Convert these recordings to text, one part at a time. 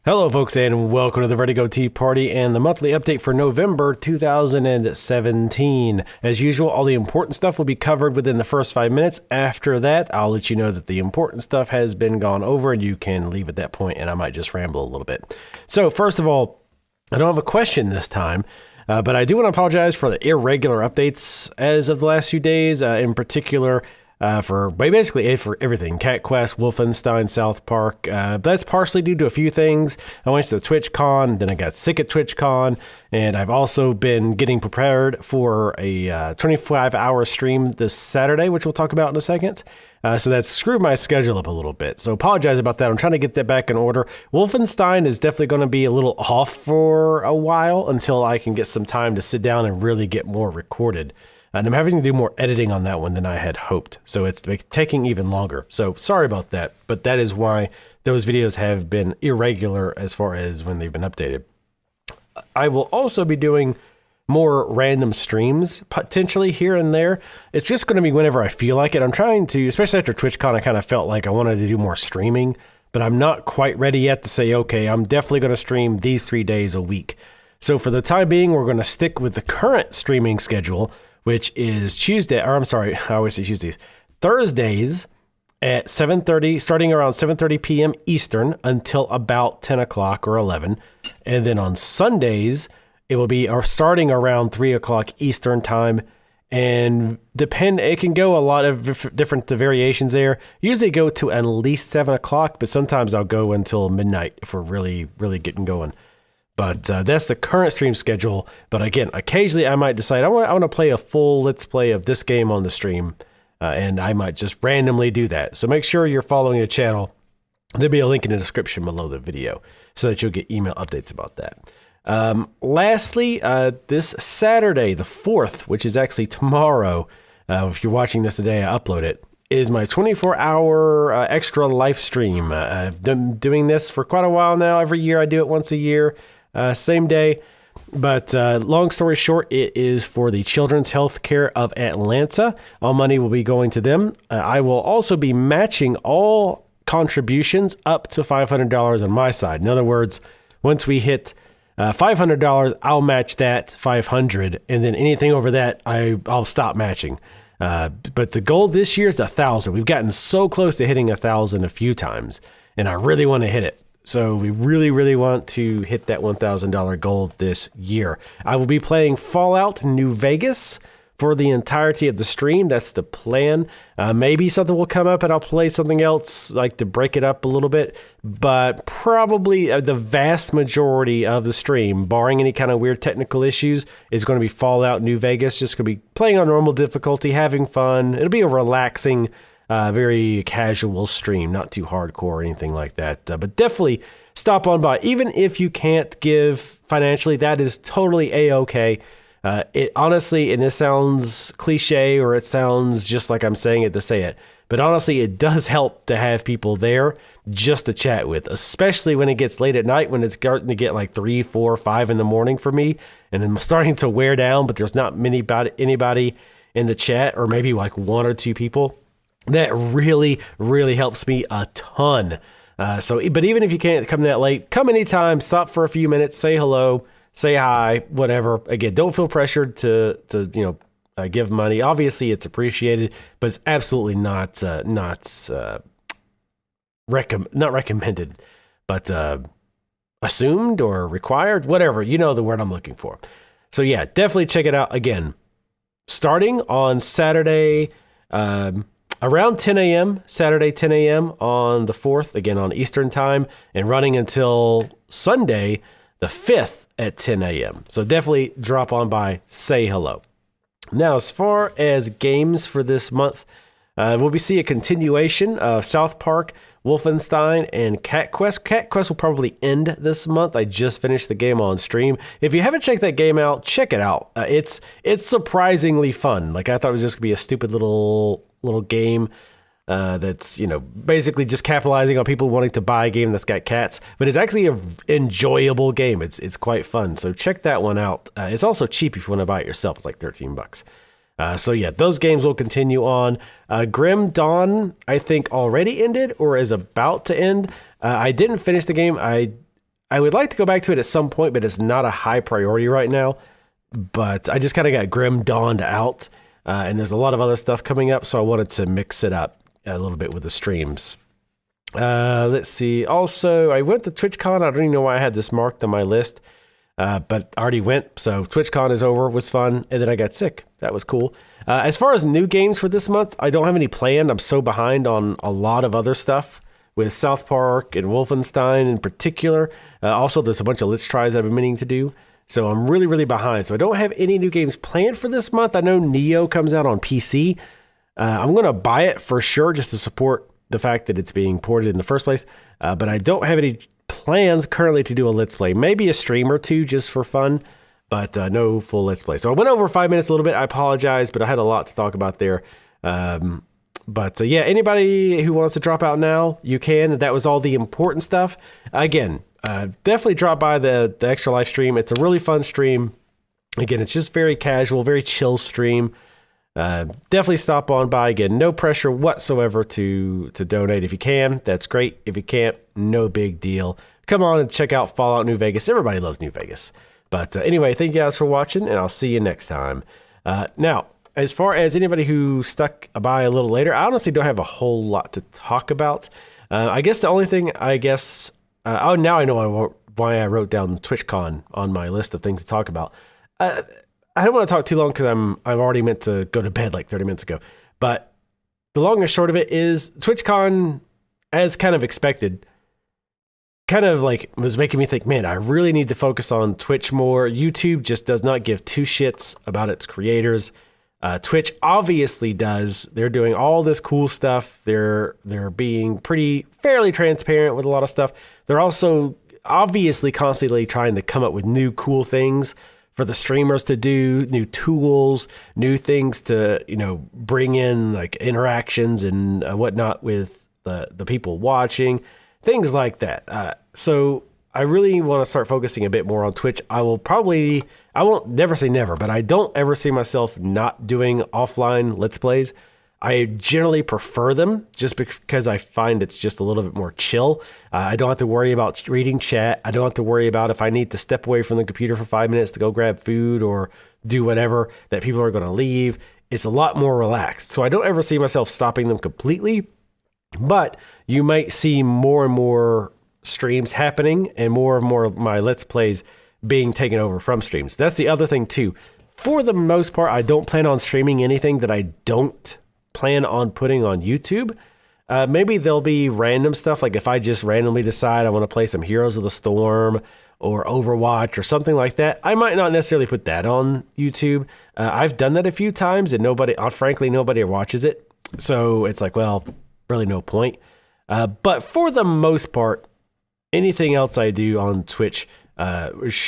Hello, folks, and welcome to the Vertigo Tea Party and the monthly update for November 2017. As usual, all the important stuff will be covered within the first 5 minutes. After that, I'll let you know that the important stuff has been gone over, and you can leave at that point, and I might just ramble a little bit. So, first of all, I don't have a question this time, but I do want to apologize for the irregular updates as of the last few days, in particular for everything. Cat Quest, Wolfenstein, South Park. But that's partially due to a few things. I went to TwitchCon, then I got sick at TwitchCon, and I've also been getting prepared for a 25-hour stream this Saturday, which we'll talk about in a second. So that's screwed my schedule up a little bit. So apologize about that. I'm trying to get that back in order. Wolfenstein is definitely going to be a little off for a while until I can get some time to sit down and really get more recorded. And I'm having to do more editing on that one than I had hoped. So it's taking even longer. So sorry about that. But that is why those videos have been irregular as far as when they've been updated. I will also be doing more random streams potentially here and there. It's just going to be whenever I feel like it. I'm trying to, especially after TwitchCon, I kind of felt like I wanted to do more streaming. But I'm not quite ready yet to say, okay, I'm definitely going to stream these 3 days a week. So for the time being, we're going to stick with the current streaming schedule, which is Thursdays at 7:30, starting around 7:30 p.m. Eastern until about 10 o'clock or 11. And then on Sundays, it will be starting around 3 o'clock Eastern time. And it can go a lot of different variations there. Usually go to at least 7 o'clock, but sometimes I'll go until midnight if we're really, really getting going. But that's the current stream schedule. But again, occasionally I might decide I want to play a full Let's Play of this game on the stream. And I might just randomly do that. So make sure you're following the channel. There'll be a link in the description below the video so that you'll get email updates about that. Lastly, this Saturday, the 4th, which is actually tomorrow, if you're watching this the day I upload it, is my 24-hour extra live stream. I've been doing this for quite a while now. Every year I do it once a year. Same day, but long story short, it is for the Children's Healthcare of Atlanta. All money will be going to them. I will also be matching all contributions up to $500 on my side. In other words, once we hit $500, I'll match that $500, and then anything over that, I'll stop matching. But the goal this year is $1,000. We've gotten so close to hitting $1,000 a few times, and I really want to hit it. So we really, really want to hit that $1,000 goal this year. I will be playing Fallout New Vegas for the entirety of the stream. That's the plan. Maybe something will come up and I'll play something else, like to break it up a little bit. But probably the vast majority of the stream, barring any kind of weird technical issues, is going to be Fallout New Vegas. Just going to be playing on normal difficulty, having fun. It'll be a relaxing, very casual stream, not too hardcore or anything like that. But definitely stop on by. Even if you can't give financially, that is totally A-okay. It honestly, and this sounds cliche or it sounds just like I'm saying it to say it, but honestly, it does help to have people there just to chat with, especially when it gets late at night, when it's starting to get like 3, 4, 5 in the morning for me, and I'm starting to wear down, but there's not anybody in the chat, or maybe like 1 or 2 people. That really, really helps me a ton. But even if you can't come that late, come anytime, stop for a few minutes, say hello, say hi, whatever. Again, don't feel pressured to give money. Obviously, it's appreciated, but it's absolutely not recommended, but assumed or required, whatever. You know the word I'm looking for. So yeah, definitely check it out. Again, starting on Saturday, around 10 a.m., Saturday 10 a.m. on the 4th, again on Eastern time, and running until Sunday, the 5th at 10 a.m. So definitely drop on by, say hello. Now, as far as games for this month, we'll see a continuation of South Park, Wolfenstein, and Cat Quest. Cat Quest will probably end this month. I just finished the game on stream. If you haven't checked that game out, check it out. It's surprisingly fun. Like, I thought it was just gonna be a stupid little game that's basically just capitalizing on people wanting to buy a game that's got cats. But it's actually an enjoyable game. It's quite fun. So check that one out. It's also cheap if you want to buy it yourself. It's like $13. So yeah, those games will continue on. Grim Dawn, I think, already ended or is about to end. I didn't finish the game. I would like to go back to it at some point, but it's not a high priority right now. But I just kind of got Grim Dawned out, and there's a lot of other stuff coming up, so I wanted to mix it up a little bit with the streams. Let's see. Also, I went to TwitchCon. I don't even know why I had this marked on my list, but I already went. So TwitchCon is over. It was fun, and then I got sick. That was cool. As far as new games for this month, I don't have any planned. I'm so behind on a lot of other stuff with South Park and Wolfenstein in particular. Also, there's a bunch of Let's Tries I've been meaning to do. So I'm really, really behind. So I don't have any new games planned for this month. I know Neo comes out on PC. I'm going to buy it for sure just to support the fact that it's being ported in the first place. But I don't have any plans currently to do a Let's Play. Maybe a stream or two just for fun, but no full Let's Play. So I went over 5 minutes a little bit. I apologize, but I had a lot to talk about there. But yeah, anybody who wants to drop out now, you can. That was all the important stuff. Again, definitely drop by the extra live stream. It's a really fun stream. Again, it's just very casual, very chill stream. Definitely stop on by. Again, no pressure whatsoever to donate. If you can, that's great. If you can't, no big deal. Come on and check out Fallout New Vegas. Everybody loves New Vegas. But anyway, thank you guys for watching, and I'll see you next time. Now, as far as anybody who stuck by a little later, I honestly don't have a whole lot to talk about. I guess the only thing, now I know why I wrote down TwitchCon on my list of things to talk about. I don't want to talk too long because I'm already meant to go to bed like 30 minutes ago. But the long and short of it is TwitchCon, as kind of expected, kind of like was making me think, man, I really need to focus on Twitch more. YouTube just does not give two shits about its creators. Twitch obviously does. They're doing all this cool stuff. They're being fairly transparent with a lot of stuff. They're also obviously constantly trying to come up with new cool things for the streamers to do, new tools, new things to, bring in like interactions and whatnot with the people watching, things like that. So I really want to start focusing a bit more on Twitch. I won't never say never, but I don't ever see myself not doing offline Let's Plays. I generally prefer them just because I find it's just a little bit more chill. I don't have to worry about reading chat. I don't have to worry about if I need to step away from the computer for 5 minutes to go grab food or do whatever that people are going to leave. It's a lot more relaxed. So I don't ever see myself stopping them completely, but you might see more and more streams happening and more and more of my Let's Plays being taken over from streams. That's the other thing too. For the most part, I don't plan on streaming anything that I don't plan on putting on YouTube. Maybe there'll be random stuff, like if I just randomly decide I want to play some Heroes of the Storm or Overwatch or something like that, I might not necessarily put that on YouTube. I've done that a few times and frankly, nobody watches it. So it's like, well, really no point. But for the most part, anything else I do on Twitch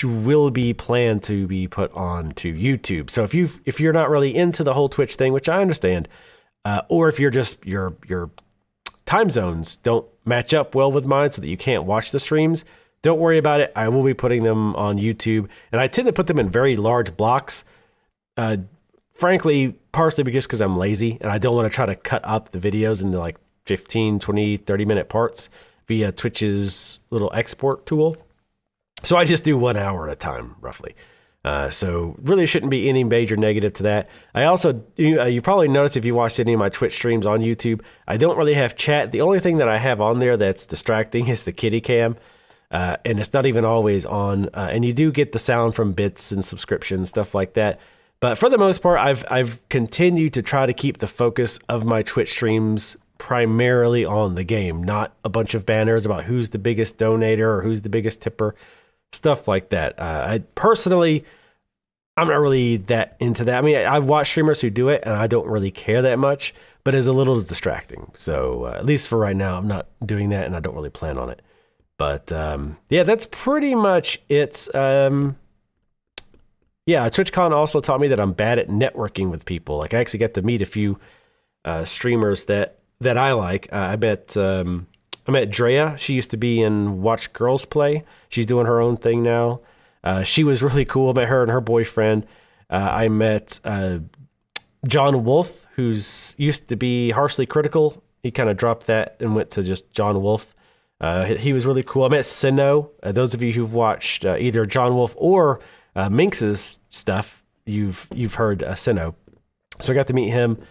will be planned to be put on to YouTube. So if you're not really into the whole Twitch thing, which I understand, or if you're just your time zones don't match up well with mine so that you can't watch the streams, don't worry about it. I will be putting them on YouTube, and I tend to put them in very large blocks. Frankly, partially because I'm lazy and I don't want to try to cut up the videos into like 15, 20, 30-minute parts via Twitch's little export tool. So I just do 1 hour at a time, roughly. So really shouldn't be any major negative to that. I also, you probably noticed if you watched any of my Twitch streams on YouTube, I don't really have chat. The only thing that I have on there that's distracting is the kitty cam. And it's not even always on. And you do get the sound from bits and subscriptions, stuff like that. But for the most part, I've continued to try to keep the focus of my Twitch streams primarily on the game, not a bunch of banners about who's the biggest donator or who's the biggest tipper, stuff like that. I personally, I'm not really that into that. I mean, I've watched streamers who do it and I don't really care that much, but it's a little distracting. So at least for right now, I'm not doing that and I don't really plan on it. But yeah, that's pretty much it. Yeah, TwitchCon also taught me that I'm bad at networking with people. Like I actually got to meet a few streamers that I like. I met Drea. She used to be in Watch Girls Play. She's doing her own thing now. She was really cool. I met her and her boyfriend. I met John Wolf, who's used to be Harshly Critical. He kind of dropped that and went to just John Wolf. He was really cool. I met Sino. Those of you who've watched either John Wolf or Minx's stuff, you've heard Sino. So I got to meet him.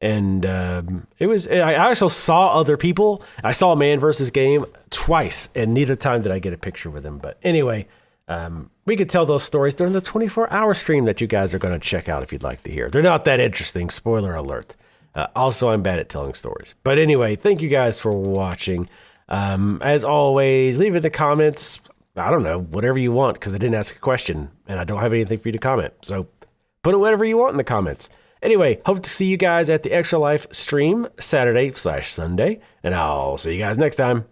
And it was. I also saw other people. I saw Man versus Game twice, and neither time did I get a picture with him. But anyway, we could tell those stories during the 24-hour stream that you guys are going to check out if you'd like to hear. They're not that interesting. Spoiler alert. Also, I'm bad at telling stories. But anyway, thank you guys for watching. As always, leave it in the comments. I don't know, whatever you want, because I didn't ask a question, and I don't have anything for you to comment. So put whatever you want in the comments. Anyway, hope to see you guys at the Extra Life stream Saturday/Sunday, and I'll see you guys next time.